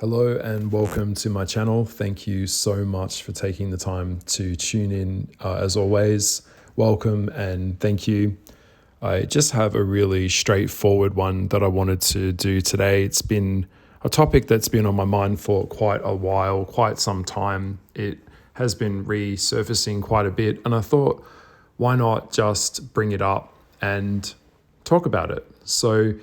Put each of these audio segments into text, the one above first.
Hello and welcome to my channel. Thank you so much for taking the time to tune in. As always, welcome and thank you. I just have a really straightforward one that I wanted to do today. It's been a topic that's been on my mind for quite a while, quite some time. It has been resurfacing quite a bit, and I thought, why not just bring it up and talk about it? So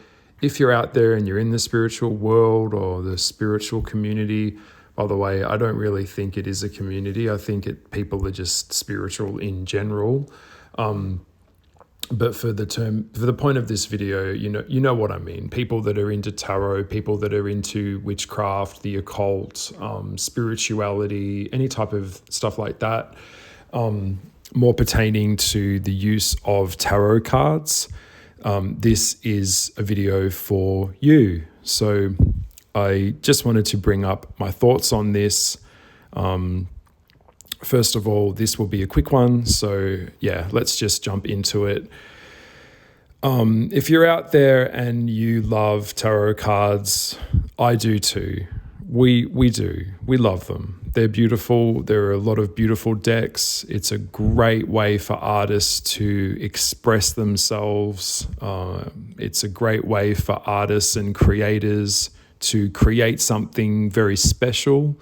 if you're out there and you're in the spiritual world or the spiritual community, by the way, I don't really think it is a community. I think people are just spiritual in general. But for the point of this video, you know what I mean. People that are into tarot, people that are into witchcraft, the occult, spirituality, any type of stuff like that, more pertaining to the use of tarot cards. This is a video for you. So I just wanted to bring up my thoughts on this. First of all, this will be a quick one. So yeah, let's just jump into it. If you're out there and you love tarot cards, I do too. We do. We love them. They're beautiful. There are a lot of beautiful decks. It's a great way for artists to express themselves. It's a great way for artists and creators to create something very special.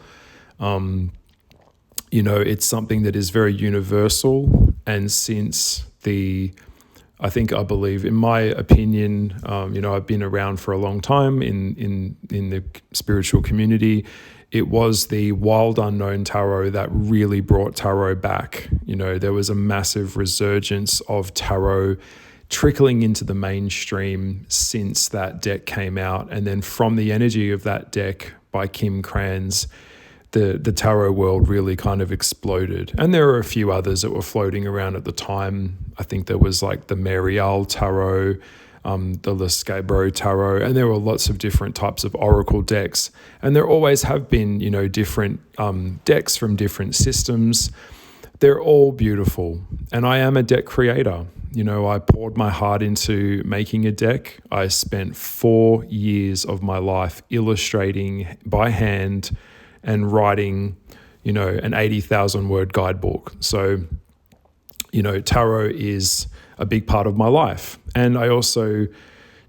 It's something that is very universal. And since I believe, in my opinion, I've been around for a long time in the spiritual community. It was the wild unknown tarot that really brought tarot back. There was a massive resurgence of tarot trickling into the mainstream since that deck came out. And then from the energy of that deck by Kim Kranz, the tarot world really kind of exploded. And there were a few others that were floating around at the time. I think there was like the Marial Tarot, the Lescabro Tarot, and there were lots of different types of oracle decks. And there always have been, different decks from different systems. They're all beautiful. And I am a deck creator. I poured my heart into making a deck. I spent 4 years of my life illustrating by hand and writing, an 80,000 word guidebook. So, tarot is a big part of my life. And I also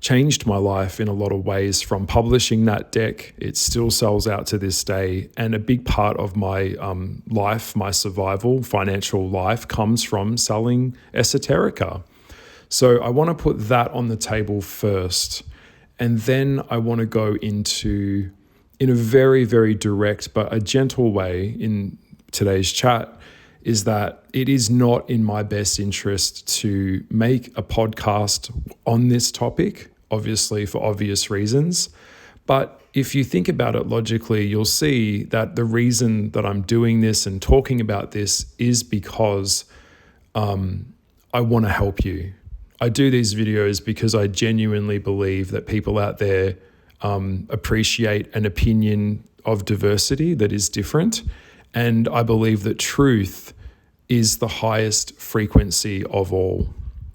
changed my life in a lot of ways from publishing that deck. It still sells out to this day. And a big part of my life, my survival, financial life, comes from selling esoterica. So I want to put that on the table first. And then I want to go into, in a very, very direct but a gentle way in today's chat, is that it is not in my best interest to make a podcast on this topic, obviously for obvious reasons. But if you think about it logically, you'll see that the reason that I'm doing this and talking about this is because I want to help you. I do these videos because I genuinely believe that people out there appreciate an opinion of diversity that is different. And I believe that truth is the highest frequency of all.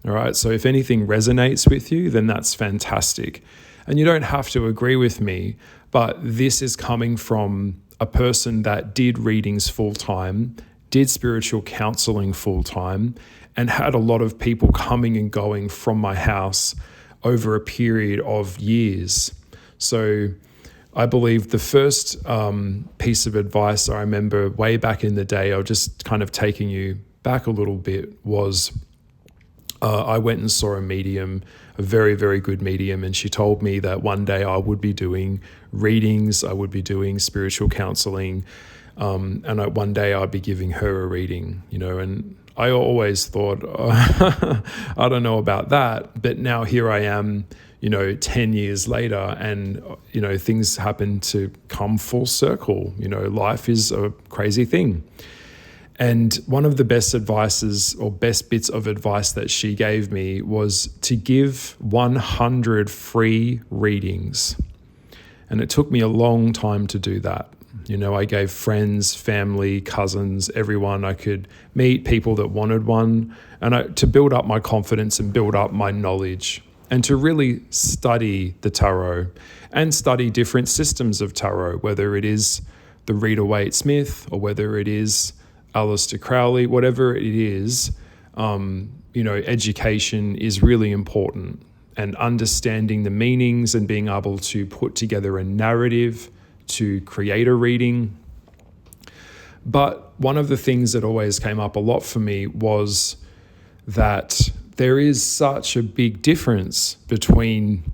All right. So if anything resonates with you, then that's fantastic. And you don't have to agree with me, but this is coming from a person that did readings full time, did spiritual counseling full time, and had a lot of people coming and going from my house over a period of years. So I believe the first piece of advice I remember way back in the day, I'll just kind of taking you back a little bit, was I went and saw a medium, a very, very good medium, and she told me that one day I would be doing readings, I would be doing spiritual counseling, and one day I'd be giving her a reading, and I always thought, I don't know about that, but now here I am, 10 years later, and, things happen to come full circle. Life is a crazy thing. And one of the best advices or best bits of advice that she gave me was to give 100 free readings. And it took me a long time to do that. I gave friends, family, cousins, everyone I could meet, people that wanted one, and to build up my confidence and build up my knowledge. and to really study the tarot and study different systems of tarot, whether it is the Rider-Waite-Smith or whether it is Aleister Crowley, whatever it is, education is really important, and understanding the meanings and being able to put together a narrative to create a reading. But one of the things that always came up a lot for me was that there is such a big difference between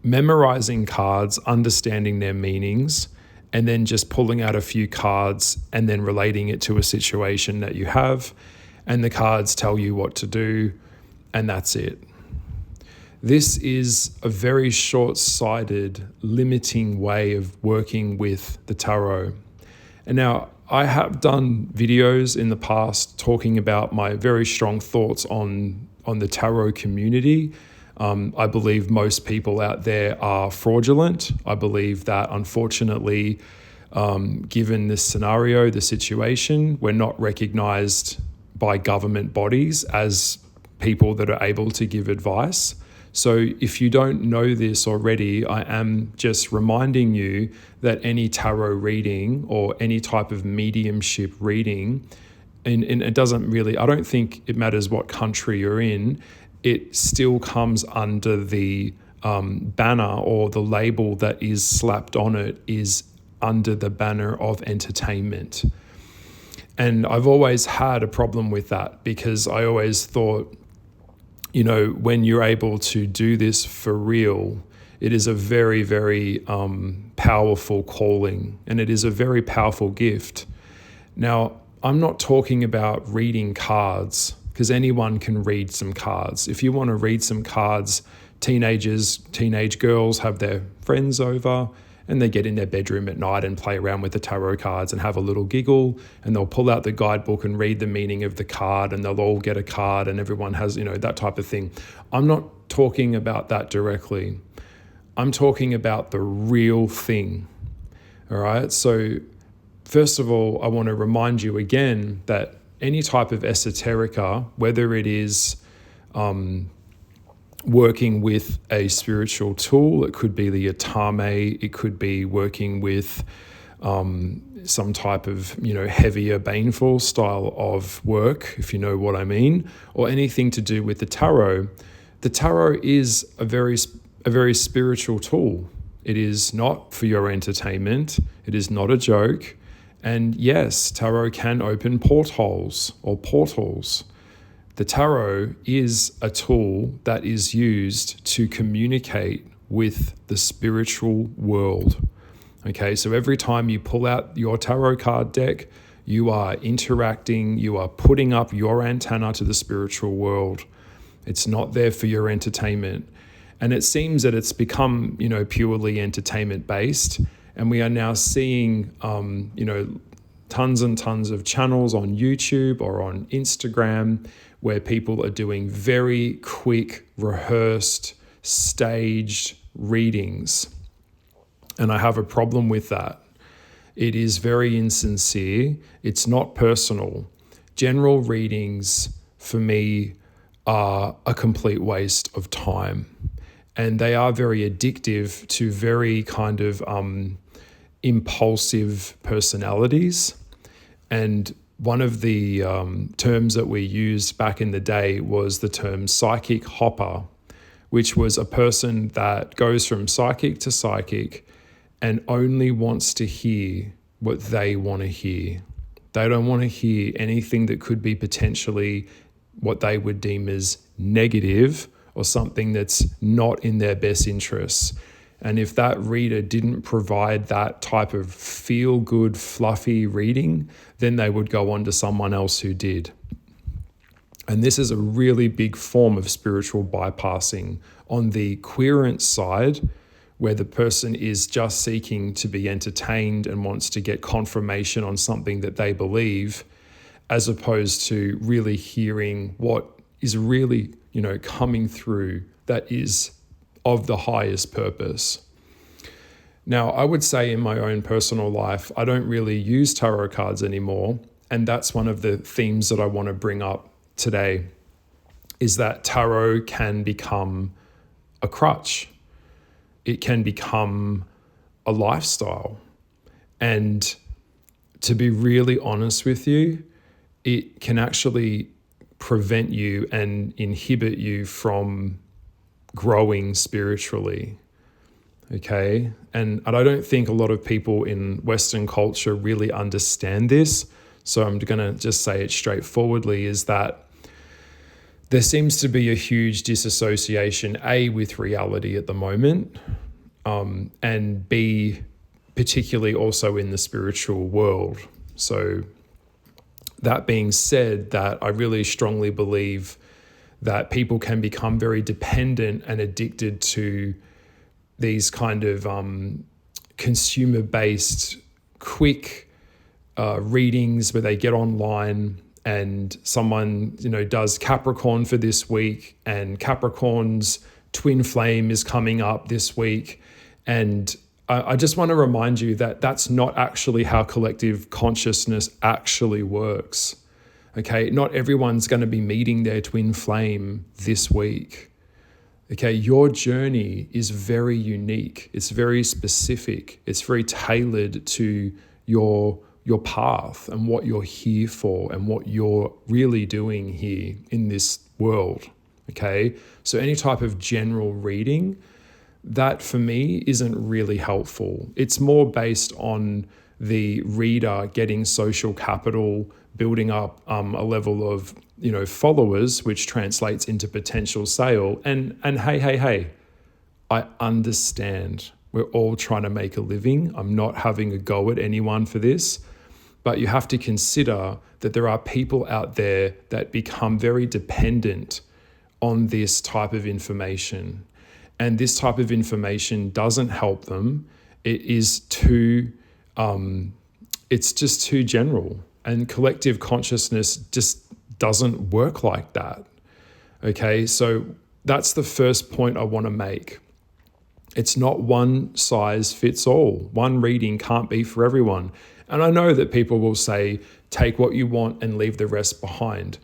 memorizing cards, understanding their meanings, and then just pulling out a few cards and then relating it to a situation that you have, and the cards tell you what to do, and that's it. This is a very short-sighted, limiting way of working with the tarot. And now, I have done videos in the past talking about my very strong thoughts on the tarot community. I believe most people out there are fraudulent. I believe that, unfortunately, given this scenario, the situation, we're not recognized by government bodies as people that are able to give advice. So if you don't know this already, I am just reminding you that any tarot reading or any type of mediumship reading, and it doesn't really, I don't think it matters what country you're in, it still comes under the banner, or the label that is slapped on it is under the banner of entertainment. And I've always had a problem with that, because I always thought, when you're able to do this for real, it is a very, very powerful calling, and it is a very powerful gift. Now, I'm not talking about reading cards, because anyone can read some cards. If you want to read some cards, teenage girls have their friends over, and they get in their bedroom at night and play around with the tarot cards and have a little giggle, and they'll pull out the guidebook and read the meaning of the card, and they'll all get a card, and everyone has, that type of thing. I'm not talking about that directly. I'm talking about the real thing. All right. So first of all, I want to remind you again that any type of esoterica, whether it is working with a spiritual tool, it could be the atame, it could be working with some type of heavier baneful style of work, if you know what I mean, or anything to do with the tarot. The tarot is a very spiritual tool. It is not for your entertainment. It is not a joke. And yes, tarot can open portholes or portals. The tarot is a tool that is used to communicate with the spiritual world. Okay, so every time you pull out your tarot card deck, you are interacting, you are putting up your antenna to the spiritual world. It's not there for your entertainment. And it seems that it's become, purely entertainment based. And we are now seeing, tons and tons of channels on YouTube or on Instagram where people are doing very quick, rehearsed, staged readings. And I have a problem with that. It is very insincere. It's not personal. General readings, for me, are a complete waste of time. And they are very addictive to very kind of impulsive personalities. And one of the terms that we used back in the day was the term psychic hopper, which was a person that goes from psychic to psychic and only wants to hear what they want to hear. They don't want to hear anything that could be potentially what they would deem as negative or something that's not in their best interests. And if that reader didn't provide that type of feel-good, fluffy reading, then they would go on to someone else who did. And this is a really big form of spiritual bypassing on the querent side, where the person is just seeking to be entertained and wants to get confirmation on something that they believe, as opposed to really hearing what is really, coming through that is of the highest purpose. Now, I would say in my own personal life, I don't really use tarot cards anymore. And that's one of the themes that I want to bring up today. is that tarot can become a crutch. It can become a lifestyle. And to be really honest with you, it can actually prevent you and inhibit you from growing spiritually. Okay? And I don't think a lot of people in Western culture really understand this. So I'm going to just say it straightforwardly, is that there seems to be a huge disassociation, A, with reality at the moment, and B, particularly also in the spiritual world. So that being said, that I really strongly believe that people can become very dependent and addicted to these kind of consumer-based quick readings where they get online and someone, does Capricorn for this week, and Capricorn's twin flame is coming up this week. And I just want to remind you that that's not actually how collective consciousness actually works. Okay, not everyone's going to be meeting their twin flame this week. Okay, your journey is very unique. It's very specific. It's very tailored to your path and what you're here for and what you're really doing here in this world. Okay, so any type of general reading, that for me isn't really helpful. It's more based on the reader getting social capital, building up a level of followers, which translates into potential sale. And hey, I understand we're all trying to make a living. I'm not having a go at anyone for this, but you have to consider that there are people out there that become very dependent on this type of information. And this type of information doesn't help them. It is it's just too general. And collective consciousness just doesn't work like that. Okay, so that's the first point I want to make. It's not one size fits all. One reading can't be for everyone. And I know that people will say, take what you want and leave the rest behind.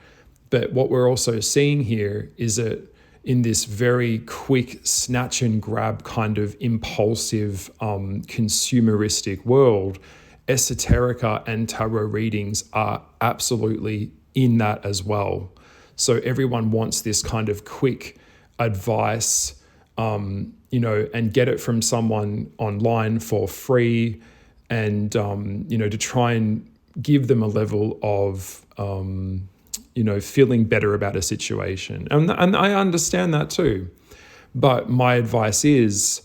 But what we're also seeing here is that in this very quick snatch and grab kind of impulsive consumeristic world, esoterica and tarot readings are absolutely in that as well. So everyone wants this kind of quick advice, and get it from someone online for free, and to try and give them a level of feeling better about a situation. And I understand that too. But my advice is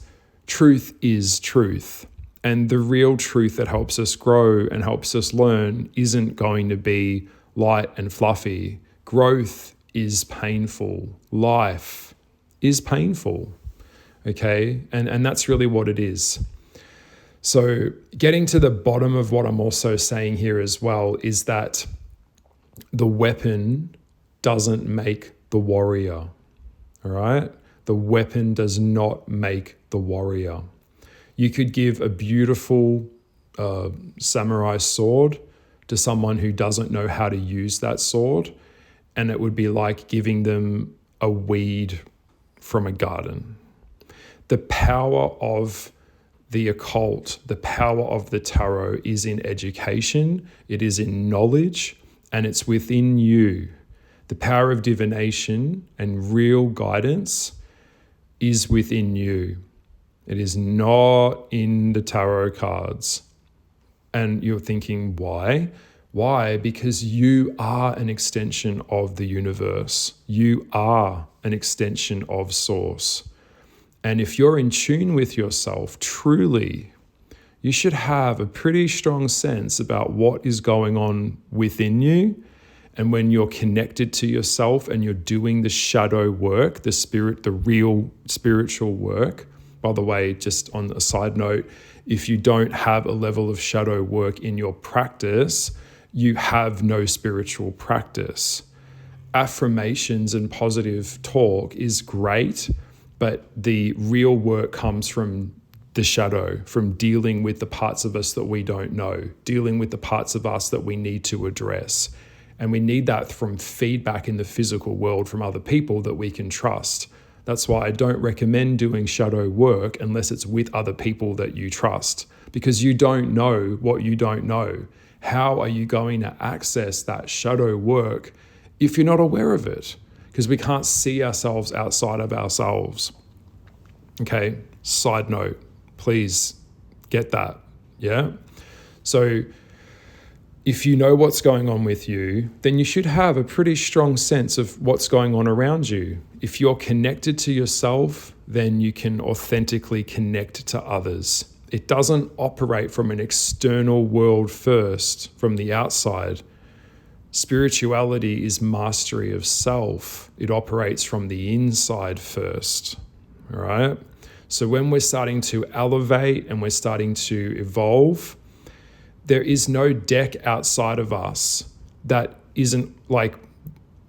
truth is truth. And the real truth that helps us grow and helps us learn isn't going to be light and fluffy. Growth is painful. Life is painful. Okay? And that's really what it is. So getting to the bottom of what I'm also saying here as well is that the weapon doesn't make the warrior. All right? The weapon does not make the warrior. You could give a beautiful samurai sword to someone who doesn't know how to use that sword, and it would be like giving them a weed from a garden. The power of the occult, the power of the tarot is in education, it is in knowledge, and it's within you. The power of divination and real guidance is within you. It is not in the tarot cards. And you're thinking, why? Why? Because you are an extension of the universe. You are an extension of source. And if you're in tune with yourself, truly, you should have a pretty strong sense about what is going on within you. And when you're connected to yourself and you're doing the shadow work, the real spiritual work. By the way, just on a side note, if you don't have a level of shadow work in your practice, you have no spiritual practice. Affirmations and positive talk is great, but the real work comes from the shadow, from dealing with the parts of us that we don't know, dealing with the parts of us that we need to address. And we need that from feedback in the physical world from other people that we can trust. That's why I don't recommend doing shadow work unless it's with other people that you trust, because you don't know what you don't know. How are you going to access that shadow work if you're not aware of it? Because we can't see ourselves outside of ourselves. Okay, side note, please get that, yeah? So if you know what's going on with you, then you should have a pretty strong sense of what's going on around you. If you're connected to yourself, then you can authentically connect to others. It doesn't operate from an external world first, from the outside. Spirituality is mastery of self. It operates from the inside first, all right? So when we're starting to elevate and we're starting to evolve, there is no deck outside of us that isn't like,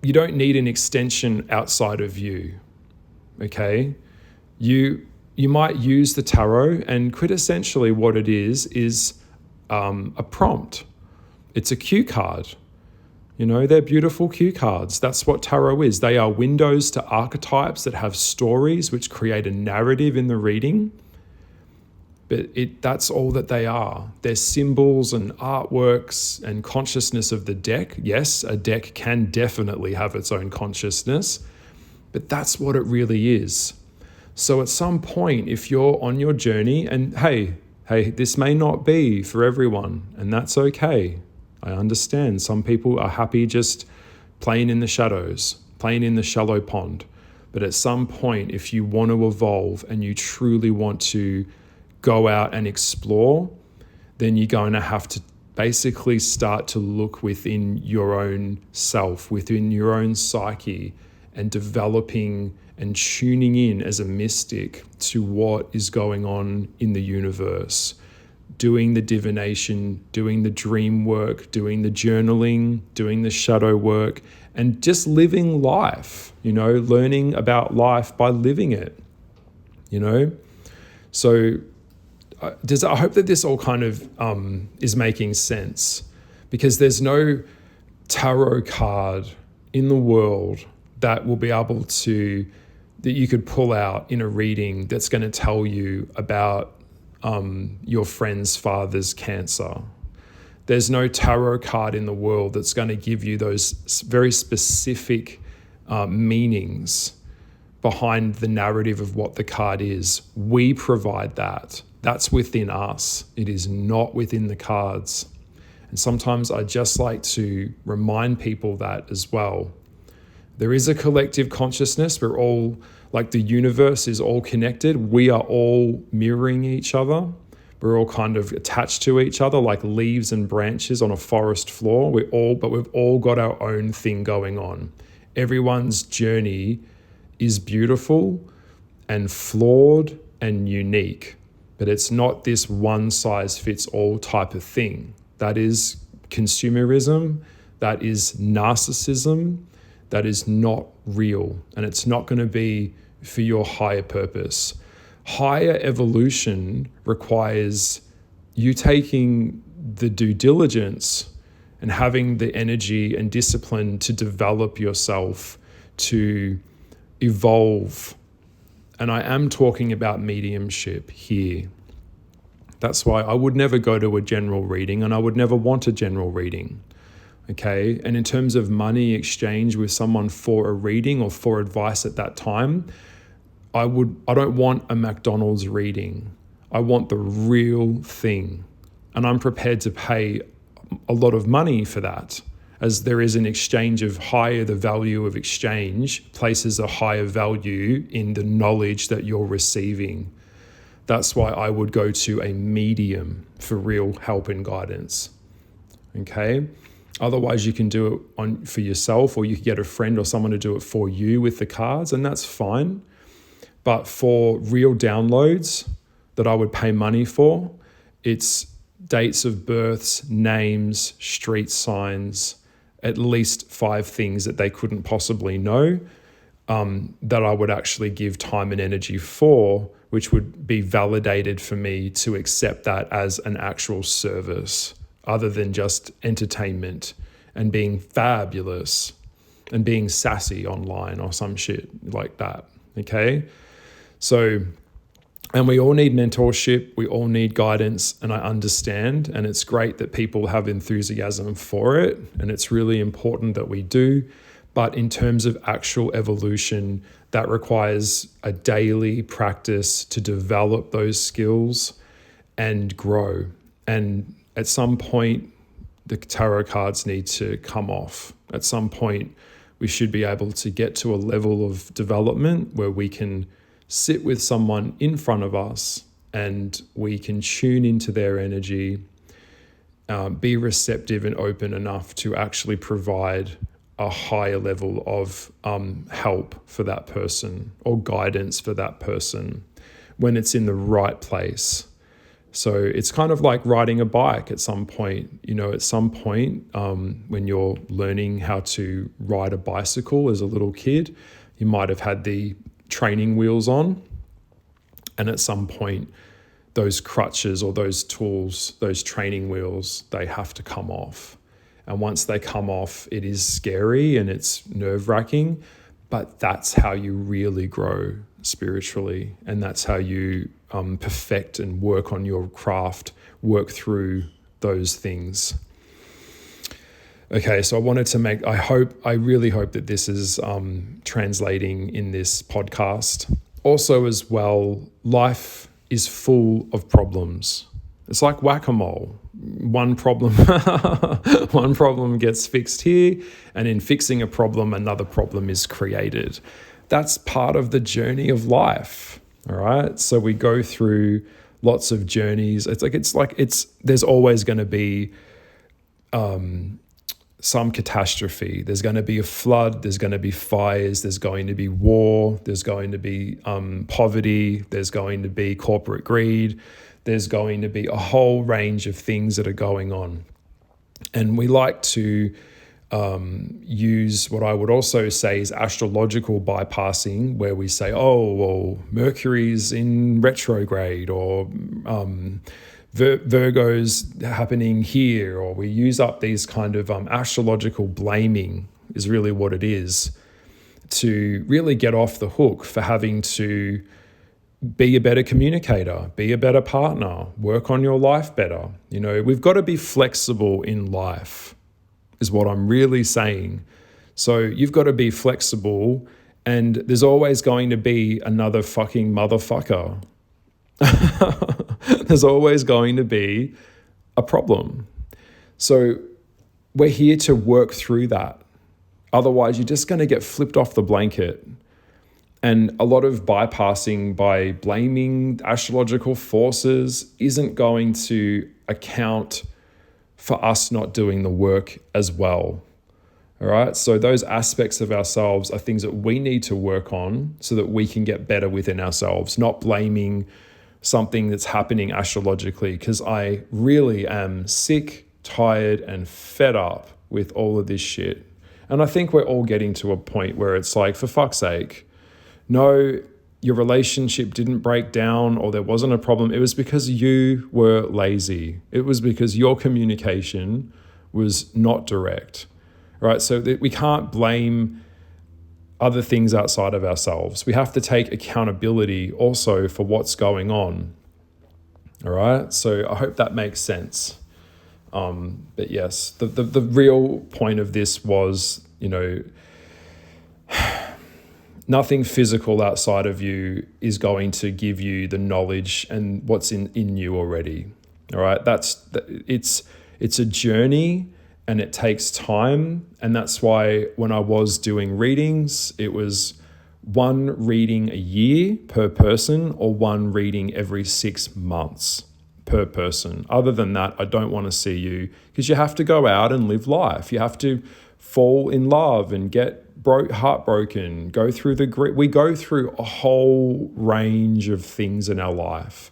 you don't need an extension outside of you, okay? You might use the tarot, and quintessentially what it is a prompt. It's a cue card. You know, they're beautiful cue cards. That's what tarot is. They are windows to archetypes that have stories which create a narrative in the reading. But that's all that they are. They're symbols and artworks and consciousness of the deck. Yes, a deck can definitely have its own consciousness, but that's what it really is. So at some point, if you're on your journey, and hey, this may not be for everyone, and that's okay. I understand. Some people are happy just playing in the shadows, playing in the shallow pond. But at some point, if you want to evolve and you truly want to go out and explore, then you're going to have to basically start to look within your own self, within your own psyche, and developing and tuning in as a mystic to what is going on in the universe. Doing the divination, doing the dream work, doing the journaling, doing the shadow work, and just living life, learning about life by living it, So I hope that this all kind of is making sense, because there's no tarot card in the world that will be able to, that you could pull out in a reading that's going to tell you about your friend's father's cancer. There's no tarot card in the world that's going to give you those very specific meanings behind the narrative of what the card is. We provide that. That's within us. It is not within the cards. And sometimes I just like to remind people that as well. There is a collective consciousness. We're all, like the universe is all connected. We are all mirroring each other. We're all kind of attached to each other like leaves and branches on a forest floor. But we've all got our own thing going on. Everyone's journey is beautiful and flawed and unique. But it's not this one size fits all type of thing. That is consumerism. That is narcissism. That is not real. And it's not going to be for your higher purpose. Higher evolution requires you taking the due diligence and having the energy and discipline to develop yourself, to evolve. And I am talking about mediumship here. That's why I would never go to a general reading, and I would never want a general reading. Okay. And in terms of money exchange with someone for a reading or for advice at that time, I don't want a McDonald's reading. I want the real thing. And I'm prepared to pay a lot of money for that, as there is an exchange of higher, the value of exchange places a higher value in the knowledge that you're receiving. That's why I would go to a medium for real help and guidance. Okay. Otherwise, you can do it for yourself, or you can get a friend or someone to do it for you with the cards, and that's fine. But for real downloads that I would pay money for, it's dates of births, names, street signs, at least 5 things that they couldn't possibly know, that I would actually give time and energy for, which would be validated for me to accept that as an actual service, other than just entertainment and being fabulous and being sassy online or some shit like that. Okay. So, and we all need mentorship. We all need guidance. And I understand. And it's great that people have enthusiasm for it. And it's really important that we do. But in terms of actual evolution, that requires a daily practice to develop those skills and grow. And at some point, the tarot cards need to come off. At some point, we should be able to get to a level of development where we can sit with someone in front of us and we can tune into their energy, be receptive and open enough to actually provide a higher level of help for that person or guidance for that person when it's in the right place. So it's kind of like riding a bike at some point. At some point when you're learning how to ride a bicycle as a little kid, you might have had the training wheels on. And at some point, those crutches or those tools, those training wheels, they have to come off. And once they come off, it is scary and it's nerve-wracking, but that's how you really grow spiritually. And that's how you perfect and work on your craft, work through those things. Okay, so I wanted to I really hope that this is translating in this podcast. Also as well, life is full of problems. It's like whack-a-mole. One problem gets fixed here, and in fixing a problem, another problem is created. That's part of the journey of life. All right. So we go through lots of journeys. There's always going to be some catastrophe. There's going to be a flood. There's going to be fires. There's going to be war. There's going to be poverty. There's going to be corporate greed. There's going to be a whole range of things that are going on. And we like to use what I would also say is astrological bypassing, where we say, oh, well, Mercury's in retrograde, or Virgo's happening here, or we use up these kind of astrological blaming is really what it is, to really get off the hook for having to be a better communicator, be a better partner, work on your life better. We've got to be flexible in life, is what I'm really saying. So you've got to be flexible, and there's always going to be another fucking motherfucker. There's always going to be a problem. So we're here to work through that. Otherwise, you're just going to get flipped off the blanket. And a lot of bypassing by blaming astrological forces isn't going to account for us not doing the work as well. All right. So those aspects of ourselves are things that we need to work on so that we can get better within ourselves, not blaming something that's happening astrologically, because I really am sick, tired, and fed up with all of this shit. And I think we're all getting to a point where it's like, for fuck's sake, no, your relationship didn't break down or there wasn't a problem. It was because you were lazy. It was because your communication was not direct. Right? So that we can't blame other things outside of ourselves. We have to take accountability also for what's going on. All right? So I hope that makes sense. But yes, the real point of this was, nothing physical outside of you is going to give you the knowledge and what's in you already. All right? It's a journey, and it takes time. And that's why when I was doing readings, it was one reading a year per person or one reading every 6 months per person. Other than that, I don't want to see you, because you have to go out and live life. You have to fall in love and get heartbroken, go through we go through a whole range of things in our life.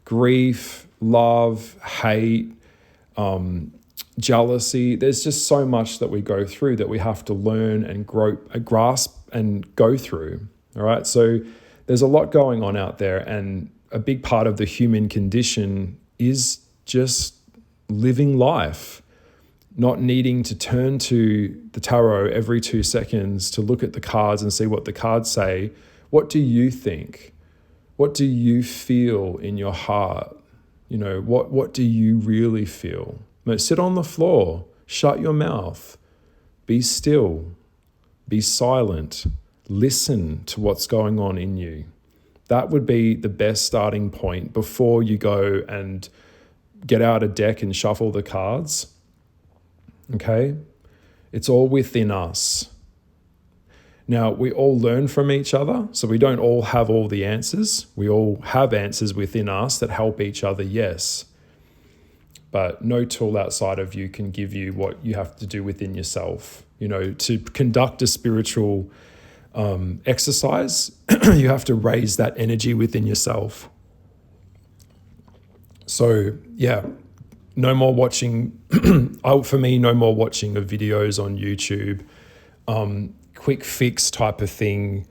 Grief, love, hate, jealousy. There's just so much that we go through that we have to learn and grasp and go through. All right. So there's a lot going on out there, and a big part of the human condition is just living life, not needing to turn to the tarot every 2 seconds to look at the cards and see what the cards say. What do you think? What do you feel in your heart? What do you really feel? Sit on the floor, shut your mouth, be still, be silent, listen to what's going on in you. That would be the best starting point before you go and get out a deck and shuffle the cards. Okay? It's all within us. Now, we all learn from each other, so we don't all have all the answers. We all have answers within us that help each other, yes. But no tool outside of you can give you what you have to do within yourself. To conduct a spiritual exercise, you have to raise that energy within yourself. So, yeah, no more watching, for me, no more watching of videos on YouTube, quick fix type of thing.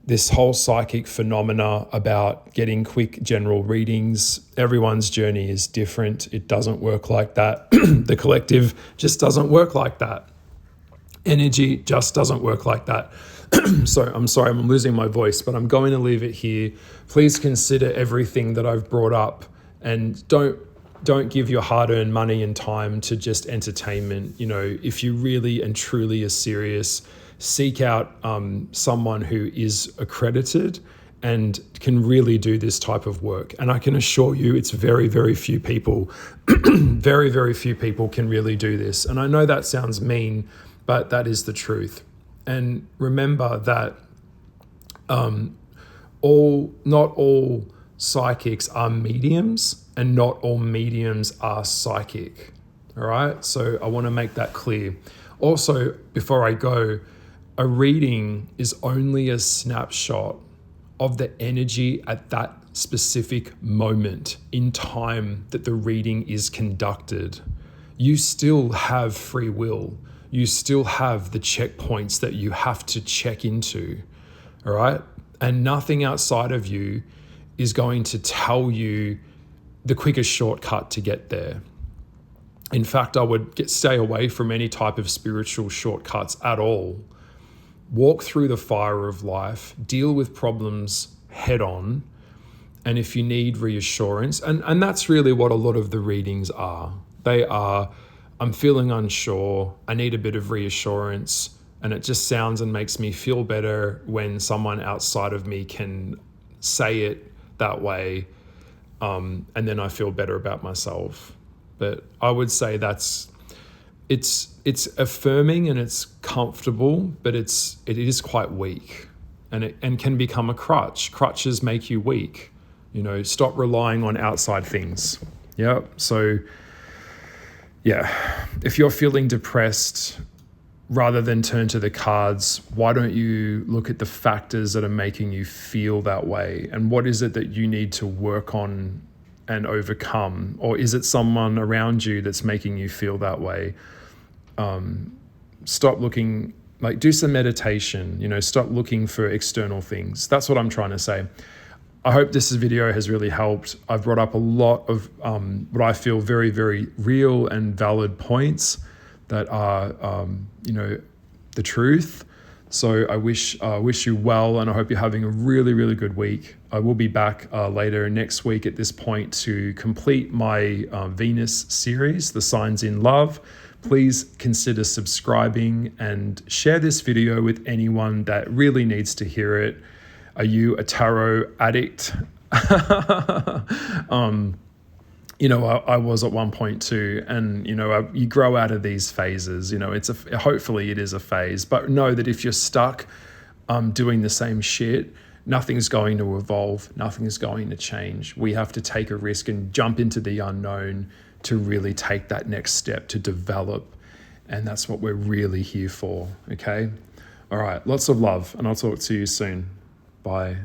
This whole psychic phenomena about getting quick general readings, everyone's journey is different. It doesn't work like that. The collective just doesn't work like that. Energy just doesn't work like that. So I'm sorry, I'm losing my voice, but I'm going to leave it here. Please consider everything that I've brought up, and don't give your hard-earned money and time to just entertainment. If you really and truly are serious, seek out someone who is accredited and can really do this type of work. And I can assure you it's very, very few people, very, very few people can really do this. And I know that sounds mean, but that is the truth. And remember that not all psychics are mediums, and not all mediums are psychic. All right? So I want to make that clear. Also, before I go, a reading is only a snapshot of the energy at that specific moment in time that the reading is conducted. You still have free will. You still have the checkpoints that you have to check into, all right? And nothing outside of you is going to tell you the quickest shortcut to get there. In fact, I would stay away from any type of spiritual shortcuts at all. Walk through the fire of life, deal with problems head on, and if you need reassurance, and that's really what a lot of the readings are. They are, I'm feeling unsure, I need a bit of reassurance, and it just sounds and makes me feel better when someone outside of me can say it that way, and then I feel better about myself. But I would say it's affirming and it's comfortable, but it is quite weak, and can become a crutch. Crutches make you weak. Stop relying on outside things. Yeah. So yeah, if you're feeling depressed, rather than turn to the cards, why don't you look at the factors that are making you feel that way? And what is it that you need to work on and overcome? Or is it someone around you that's making you feel that way? Stop looking, do some meditation, stop looking for external things. That's what I'm trying to say. I hope this video has really helped. I've brought up a lot of what I feel very, very real and valid points that are, the truth. So I wish you well, and I hope you're having a really, really good week. I will be back later next week at this point to complete my Venus series, The Signs in Love. Please consider subscribing and share this video with anyone that really needs to hear it. Are you a tarot addict? I was at one point too, and you grow out of these phases. Hopefully it is a phase, but know that if you're stuck doing the same shit, nothing's going to evolve, nothing's going to change. We have to take a risk and jump into the unknown to really take that next step to develop, and that's what we're really here for. Okay, all right, lots of love, and I'll talk to you soon. Bye.